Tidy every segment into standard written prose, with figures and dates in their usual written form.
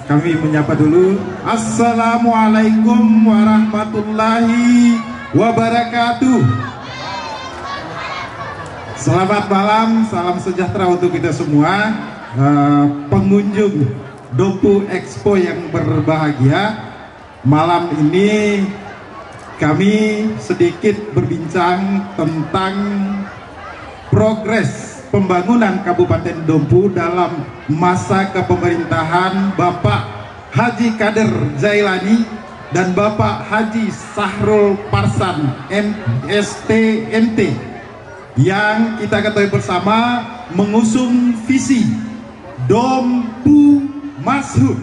kami menyapa dulu. Assalamualaikum warahmatullahi wabarakatuh. Selamat malam, salam sejahtera untuk kita semua, pengunjung Dompu Expo yang berbahagia. Malam ini kami sedikit berbincang tentang progres pembangunan Kabupaten Dompu dalam masa kepemerintahan Bapak Haji Kader Jailani dan Bapak Haji Sahrul Parsan MSTMT, yang kita ketahui bersama mengusung visi Dompu Mashud,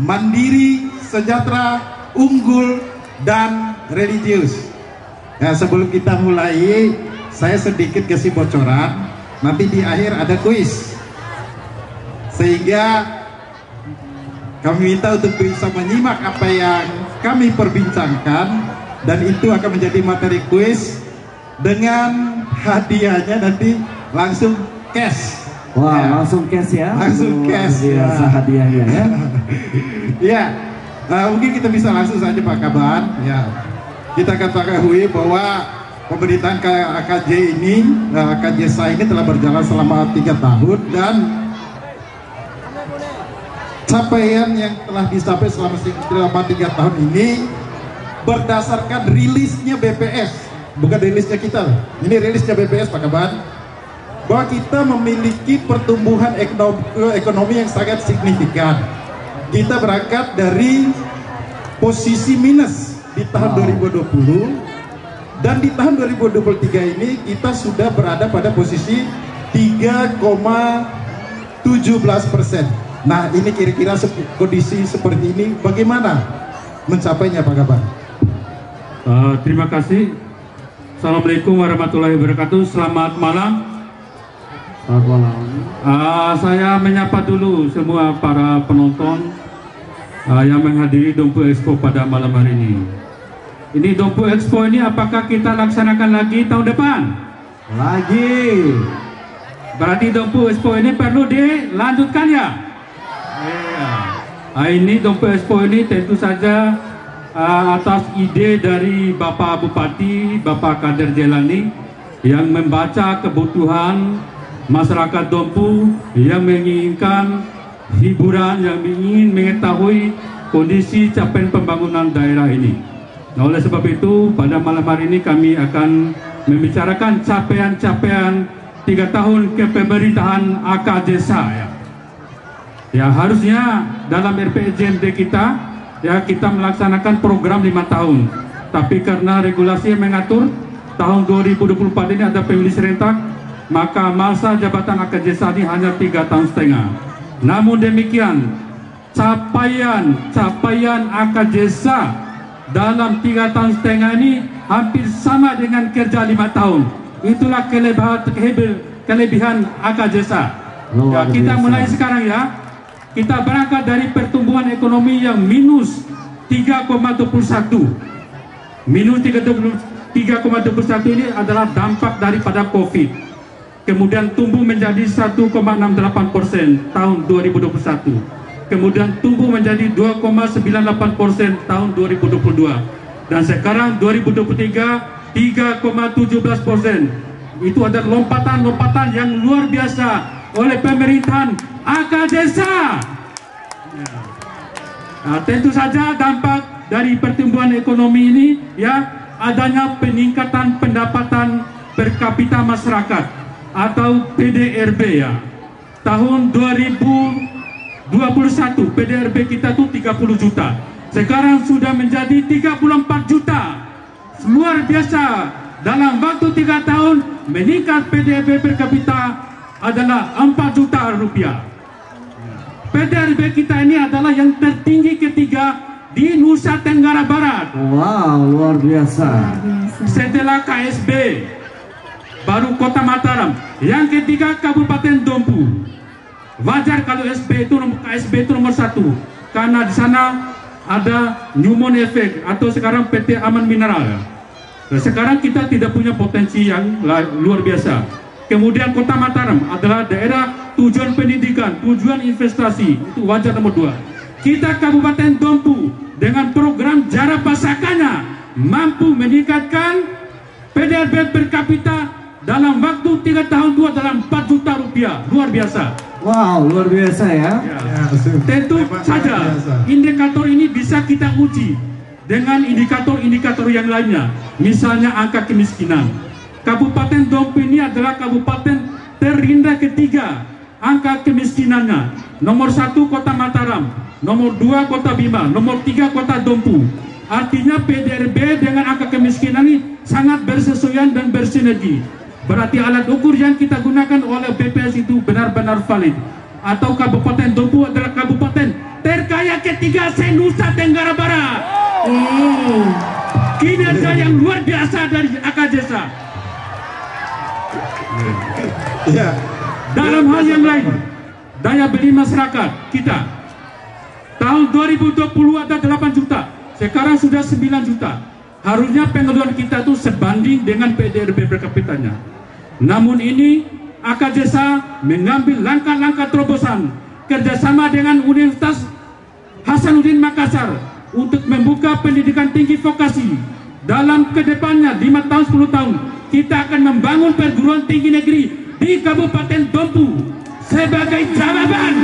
mandiri, sejahtera, unggul, dan religius. Nah, sebelum kita mulai, saya sedikit kasih bocoran. Nanti di akhir ada kuis, sehingga kami minta untuk bisa menyimak apa yang kami perbincangkan, dan itu akan menjadi materi kuis dengan hadiahnya nanti langsung cash. Wah, ya. Langsung cash ya? Langsung cash ya. Hadiahnya ya. Ya, mungkin kita bisa langsung saja Pak Kaban. Ya, kita ketahui bahwa pemerintahan AKJ ini, AKJ SA ini telah berjalan selama 3 tahun, dan capaian yang telah dicapai selama 3 tahun ini berdasarkan rilisnya BPS, bukan rilisnya kita. Ini rilisnya BPS Pak Kaban, bahwa kita memiliki pertumbuhan ekonomi yang sangat signifikan. Kita berangkat dari posisi minus di tahun 2020, dan di tahun 2023 ini kita sudah berada pada posisi 3,17%. Nah, ini kira-kira kondisi seperti ini bagaimana mencapainya Pak Kaban? Terima kasih. Assalamualaikum warahmatullahi wabarakatuh. Selamat malam. Selamat malam. Saya menyapa dulu semua para penonton yang menghadiri Dompu Expo pada malam hari ini. Ini Dompu Expo ini apakah kita laksanakan lagi tahun depan? Lagi. Berarti Dompu Expo ini perlu dilanjutkan ya? Iya. Ini Dompu Expo ini tentu saja atas ide dari Bapak Bupati, Bapak Kader Jailani, yang membaca kebutuhan masyarakat Dompu yang menginginkan hiburan, yang ingin mengetahui kondisi capaian pembangunan daerah ini. Nah, oleh sebab itu pada malam hari ini kami akan membicarakan capaian-capaian 3 tahun kepemerintahan AKJ SA ya. Ya, harusnya dalam RPJMD kita ya, kita melaksanakan program 5 tahun. Tapi karena regulasi yang mengatur tahun 2024 ini ada pemilih serentak, maka masa jabatan AKJ SA ini hanya 3,5 tahun. Namun demikian, capaian AKJ SA dalam 3,5 tahun ini hampir sama dengan kerja 5 tahun. Itulah kelebihan AKJ SA. Ya, kita mulai sekarang ya. Kita berangkat dari pertumbuhan ekonomi yang minus 3,21. Minus 3,21 ini adalah dampak daripada COVID. Kemudian tumbuh menjadi 1,68% tahun 2021. Kemudian tumbuh menjadi 2,98% tahun 2022. Dan sekarang 2023 3,17%. Itu adalah lompatan-lompatan yang luar biasa oleh pemerintahan AKJ SA. Nah, tentu saja dampak dari pertumbuhan ekonomi ini ya, adanya peningkatan pendapatan per kapita masyarakat atau PDRB ya. Tahun 2021 PDRB kita tuh 30 juta. Sekarang sudah menjadi 34 juta. Luar biasa. Dalam waktu 3 tahun meningkat PDRB per kapita adalah 4 juta rupiah. PDRB kita ini adalah yang tertinggi ketiga di Nusa Tenggara Barat. Wow, luar biasa. Setelah KSB, baru Kota Mataram. Yang ketiga Kabupaten Dompu. Wajar kalau KSB itu nomor 1, karena di sana ada Newmont Effect atau sekarang PT Aman Mineral. Nah, sekarang kita tidak punya potensi yang luar biasa. Kemudian Kota Mataram adalah daerah tujuan pendidikan, tujuan investasi, itu wajar nomor 2. kita Kabupaten Dompu dengan program Jara Pasakanya mampu meningkatkan PDRB per kapita dalam waktu 3 tahun itu adalah 4 juta rupiah. Luar biasa. Wow, luar biasa ya. Tentu saja indikator ini bisa kita uji dengan indikator-indikator yang lainnya, misalnya angka kemiskinan. Kabupaten Dompu ini adalah kabupaten terrendah ketiga angka kemiskinannya. Nomor 1 Kota Mataram, nomor 2 Kota Bima, nomor 3 Kota Dompu. Artinya PDRB dengan angka kemiskinan ini sangat bersesuaian dan bersinergi. Berarti alat ukur yang kita gunakan oleh BPS itu benar-benar valid. Atau Kabupaten Dompu adalah kabupaten terkaya ketiga se-Nusa Tenggara Barat. Kinerja yang luar biasa dari AKJSA. Ya. Dalam hal yang lain, daya beli masyarakat kita tahun 2020 ada 8 juta, sekarang sudah 9 juta. Harusnya pengeluaran kita itu sebanding dengan PDRB per kapitanya. Namun ini AKJSA mengambil langkah-langkah terobosan kerjasama dengan Universitas Hasanuddin Makassar untuk membuka pendidikan tinggi vokasi. Dalam kedepannya 5 tahun 10 tahun kita akan membangun perguruan tinggi negeri di Kabupaten Dompu sebagai jawaban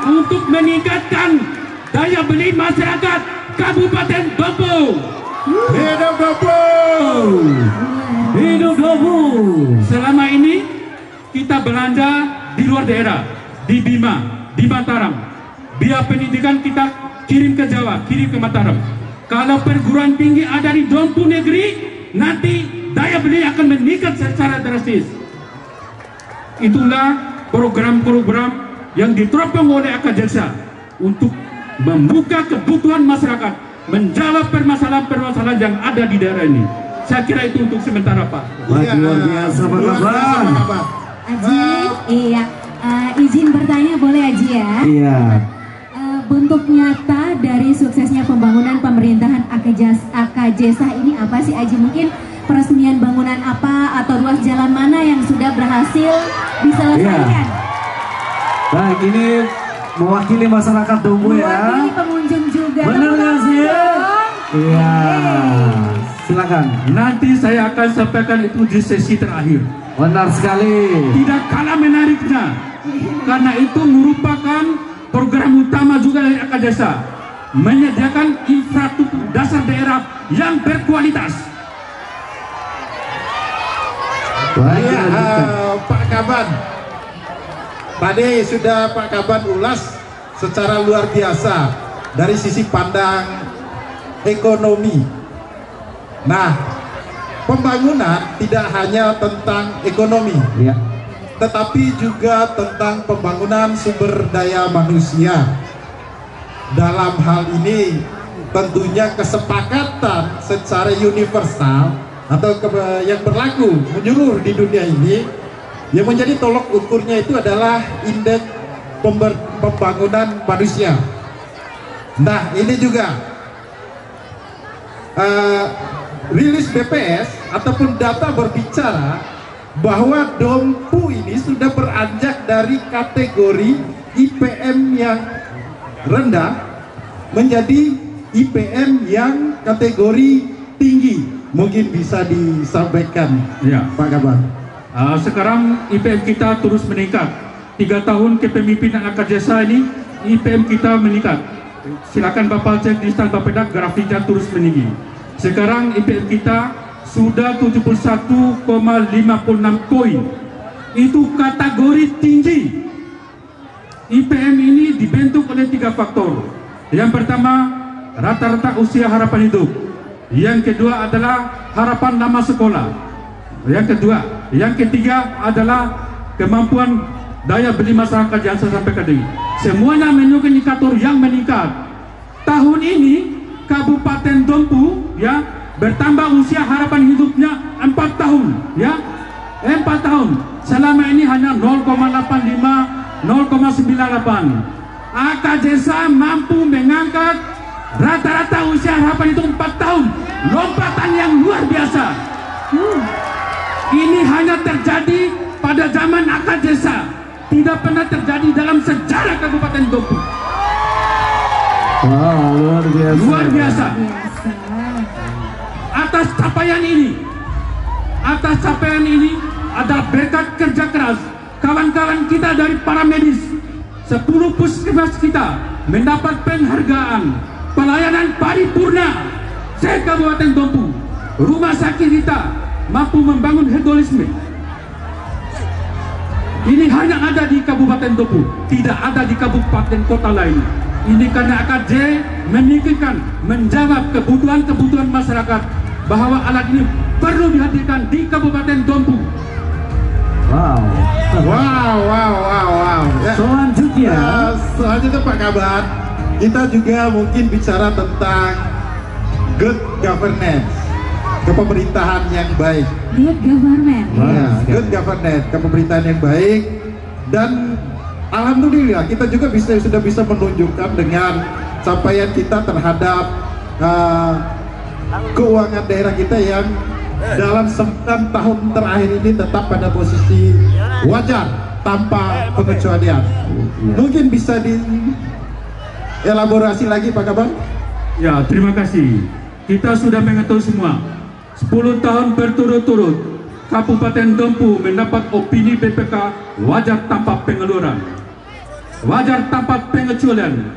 untuk meningkatkan daya beli masyarakat Kabupaten Dompu. Hidup Dompu! Hidup Dompu! Selama ini kita belanja di luar daerah, di Bima, di Mataram. Biaya pendidikan kita kirim ke Jawa, kirim ke Mataram. Kalau perguruan tinggi ada di Dompu negeri, nanti daya beli akan meningkat secara drastis. Itulah program-program yang diterapkan oleh AKJSA untuk membuka kebutuhan masyarakat, menjawab permasalahan-permasalahan yang ada di daerah ini. Saya kira itu untuk sementara, Pak. Wah, luar biasa, Pak Kaban. Aji, iya, izin bertanya boleh Aji ya? Iya. Bentuk nyata dari suksesnya pembangunan pemerintahan AKJSA ini apa sih Aji? Mungkin peresmian bangunan apa atau ruas jalan mana yang sudah berhasil diselesaikan? Baik, ini mewakili masyarakat Dompu ya. Mewakili pengunjung juga. Benar nggak sih? Iya. Silakan. Nanti saya akan sampaikan itu di sesi terakhir. Benar sekali. Tidak kalah menariknya, karena itu merupakan program utama juga dari AKJSA, menyediakan infrastruktur dasar daerah yang berkualitas. Baik, Ya, lanjutkan. Pak Kaban, tadi sudah Pak Kaban ulas secara luar biasa dari sisi pandang ekonomi. Nah, pembangunan tidak hanya tentang ekonomi, Iya. tetapi juga tentang pembangunan sumber daya manusia. Dalam hal ini tentunya kesepakatan secara universal atau yang berlaku menyeluruh di dunia ini, yang menjadi tolok ukurnya itu adalah indeks pembangunan manusia. Nah, ini juga rilis BPS ataupun data berbicara bahwa Dompu ini sudah beranjak dari kategori IPM yang rendah menjadi IPM yang kategori tinggi. Mungkin bisa disampaikan, Ya. Pak Kaban. Sekarang IPM kita terus meningkat. 3 tahun kepemimpinan AKJSA ini IPM kita meningkat. Silakan Bapak cek di stand Bapeda, grafiknya terus meninggi. Sekarang IPM kita sudah 71,56 poin. Itu kategori tinggi. IPM ini dibentuk oleh 3 faktor. Yang pertama, rata-rata usia harapan hidup. Yang kedua adalah harapan lama sekolah. Yang ketiga adalah kemampuan daya beli masyarakat yang saya sampaikan tadi. Semuanya menunjukkan indikator yang meningkat. Tahun ini Kabupaten Dompu ya bertambah usia harapan hidupnya 4 tahun ya. 4 tahun. Selama ini hanya 0,85, 0,98. AKJSA mampu mengangkat rata-rata usia harapan itu 4 tahun. Lompatan yang luar biasa. Ini hanya terjadi pada zaman AKJSA. Tidak pernah terjadi dalam sejarah Kabupaten Dompu. Wow, luar biasa. Luar biasa. Biasa. Atas capaian ini adalah berkat kerja keras kawan-kawan kita dari para medis. 10 puskesmas kita mendapat penghargaan pelayanan paripurna se-Kabupaten Dompu. Rumah sakit kita mampu membangun hedonisme. Ini hanya ada di Kabupaten Dompu, tidak ada di kabupaten kota lain. Ini karena AKJ memikirkan, menjawab kebutuhan masyarakat bahwa alat ini perlu dihadirkan di Kabupaten Dompu. Wow. Wow. Ya. Selanjutnya, Selanjutnya Pak Kaban, kita juga mungkin bicara tentang good governance, kepemerintahan yang baik. Good government. Ya, good governance, kepemerintahan yang baik. Dan alhamdulillah kita juga sudah bisa menunjukkan dengan capaian kita terhadap keuangan daerah kita yang dalam 9 tahun terakhir ini tetap pada posisi wajar tanpa pengecualian. Mungkin bisa dielaborasi lagi Pak Kaban? Ya, terima kasih. Kita sudah mengetahui semua 10 tahun berturut-turut Kabupaten Dompu mendapat opini BPK wajar tanpa pengeluaran, wajar tanpa pengecualian.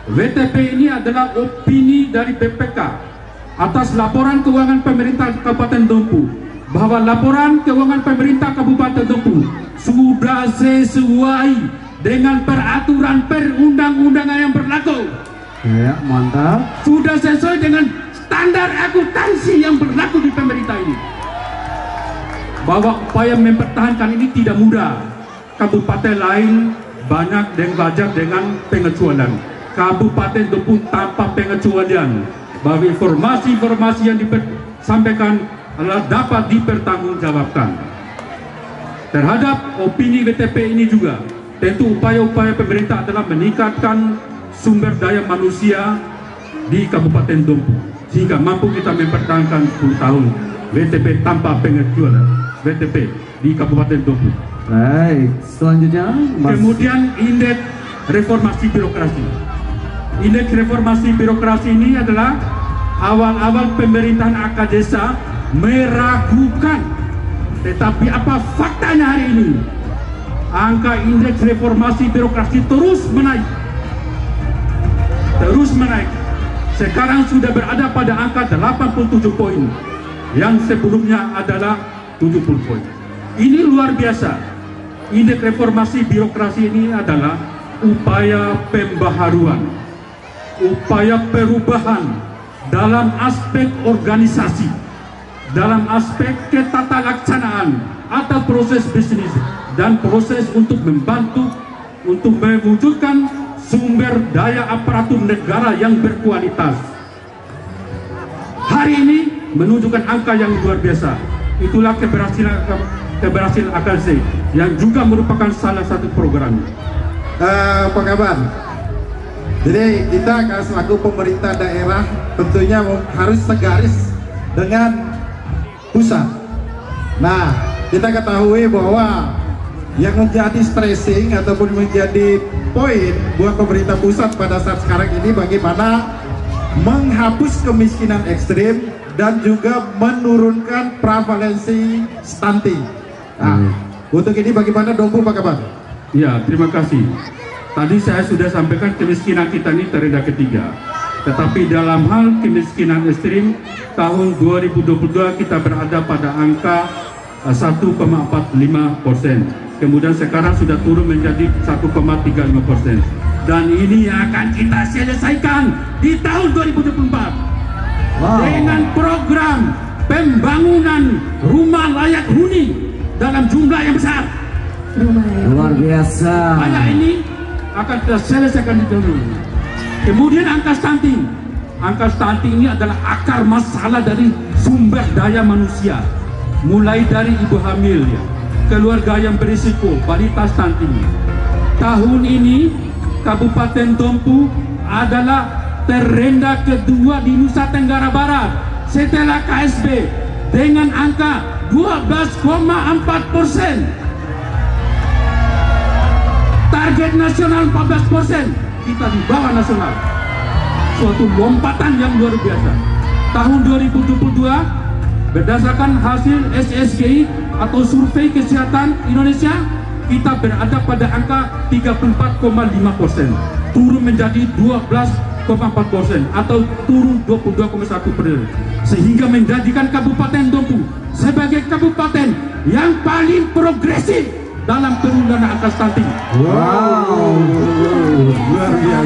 WTP ini adalah opini dari BPK atas laporan keuangan pemerintah Kabupaten Dompu, bahwa laporan keuangan pemerintah Kabupaten Dompu sudah sesuai dengan peraturan perundang-undangan yang berlaku. ya mantap. Sudah sesuai dengan standar akuntansi yang berlaku di pemerintah ini. Bahwa upaya mempertahankan ini tidak mudah. Kabupaten lain banyak yang belajar dengan pengecualian. Kabupaten Dompu tanpa pengecualian. Bahwa informasi-informasi yang disampaikan adalah dapat dipertanggungjawabkan. Terhadap opini WTP ini juga, tentu upaya-upaya pemerintah adalah meningkatkan sumber daya manusia di Kabupaten Dompu sehingga mampu kita mempertahankan 10 tahun WTP tanpa pengecualian WTP di Kabupaten Dompu. Baik, selanjutnya Mas. Kemudian indeks reformasi birokrasi. Indeks reformasi birokrasi ini adalah awal-awal pemerintahan AK Desa meragukan, tetapi apa faktanya hari ini? Angka indeks reformasi birokrasi terus menaik. Sekarang sudah berada pada angka 87 poin, yang sebelumnya adalah 70 poin. Ini luar biasa. Indeks reformasi birokrasi ini adalah upaya pembaharuan, upaya perubahan dalam aspek organisasi, dalam aspek ketatalaksanaan atau proses bisnis, dan proses untuk membantu untuk mewujudkan sumber daya aparatur negara yang berkualitas. Hari ini menunjukkan angka yang luar biasa. Itulah keberhasilan AKJ yang juga merupakan salah satu program. Pak Kaban, jadi kita selaku pemerintah daerah tentunya harus segaris dengan pusat. Nah, kita ketahui bahwa yang menjadi stressing ataupun menjadi poin buat pemerintah pusat pada saat sekarang ini bagaimana menghapus kemiskinan ekstrim dan juga menurunkan prevalensi stunting. Nah, untuk ini bagaimana Dompu Pak Kaban? Ya, terima kasih. Tadi saya sudah sampaikan kemiskinan kita ini terendah ketiga. Tetapi dalam hal kemiskinan ekstrim tahun 2022 kita berada pada angka 1,45%. Kemudian sekarang sudah turun menjadi 1,35%. Dan ini akan kita selesaikan di tahun 2024 dengan program pembangunan rumah layak huni dalam jumlah yang besar. Luar biasa. Upaya ini akan kita selesaikan di tahun ini. Kemudian angka stunting. Angka stunting ini adalah akar masalah dari sumber daya manusia. Mulai dari ibu hamil, ya, keluarga yang berisiko, balita stunting. Tahun ini Kabupaten Dompu adalah terendah kedua di Nusa Tenggara Barat setelah KSB dengan angka 12,4%. Target nasional 14%. kita di bawah nasional. Suatu lompatan yang luar biasa. Tahun 2022 berdasarkan hasil SSGI atau Survei Kesehatan Indonesia, kita berada pada angka 34,5%, turun menjadi 12,4% atau turun 22,1%, sehingga menjadikan Kabupaten Dompu sebagai kabupaten yang paling progresif dalam penurunan angka stunting. Wow, luar biasa.